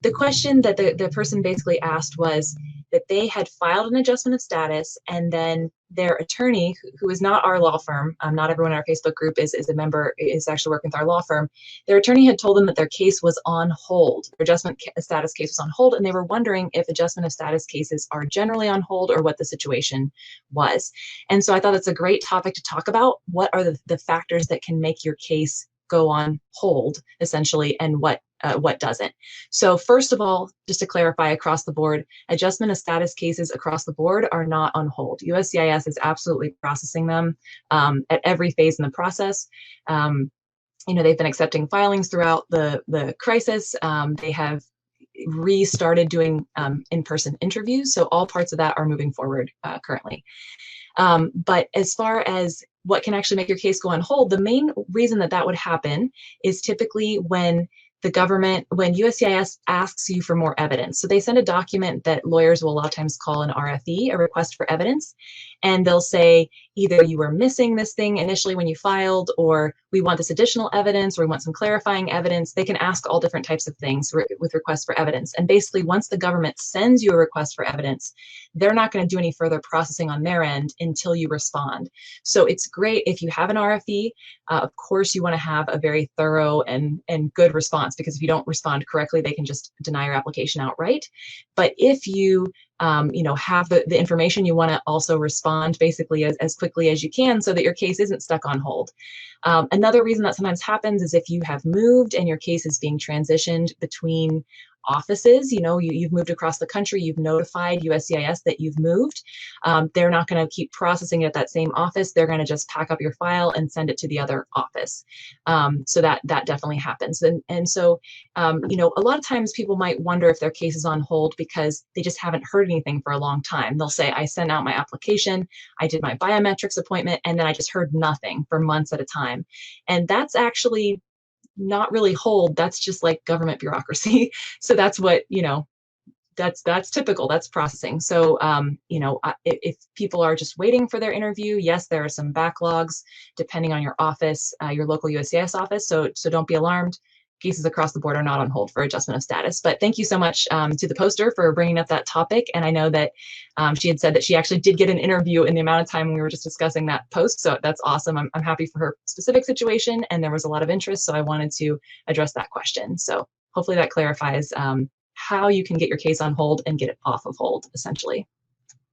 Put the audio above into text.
the question that the person basically asked was that they had filed an adjustment of status, and then their attorney, who is not our law firm, not everyone in our Facebook group is a member, is actually working with our law firm. Their attorney had told them that their case was on hold. Their adjustment status case was on hold, and they were wondering if adjustment of status cases are generally on hold or what the situation was. And so I thought that's a great topic to talk about. What are the factors that can make your case go on hold, essentially, and what doesn't. So first of all, just to clarify across the board, adjustment of status cases across the board are not on hold. USCIS is absolutely processing them at every phase in the process. They've been accepting filings throughout the crisis. They have restarted doing in-person interviews. So all parts of that are moving forward currently. But as far as what can actually make your case go on hold, the main reason that would happen is typically when when USCIS asks you for more evidence. So they send a document that lawyers will a lot of times call an RFE, a request for evidence, and they'll say either you were missing this thing initially when you filed, or we want this additional evidence, or we want some clarifying evidence. They can ask all different types of things with requests for evidence. And basically, once the government sends you a request for evidence, they're not going to do any further processing on their end until you respond. So it's great if you have an RFE. Of course, you want to have a very thorough and good response, because if you don't respond correctly, they can just deny your application outright. But if you have the information, you want to also respond basically as quickly as you can so that your case isn't stuck on hold. Another reason that sometimes happens is if you have moved and your case is being transitioned between offices, you've moved across the country, you've notified USCIS that you've moved. They're not going to keep processing it at that same office. They're going to just pack up your file and send it to the other office. So that definitely happens. And so, a lot of times people might wonder if their case is on hold because they just haven't heard anything for a long time. They'll say, I sent out my application, I did my biometrics appointment, and then I just heard nothing for months at a time. And that's actually not really hold. That's just like government bureaucracy. So that's what, that's typical, that's processing. So, if people are just waiting for their interview, yes, there are some backlogs depending on your office, your local USCIS office. So don't be alarmed. Cases across the board are not on hold for adjustment of status. But thank you so much to the poster for bringing up that topic. And I know that she had said that she actually did get an interview in the amount of time we were just discussing that post. So that's awesome. I'm happy for her specific situation, and there was a lot of interest. So I wanted to address that question. So hopefully that clarifies how you can get your case on hold and get it off of hold, essentially.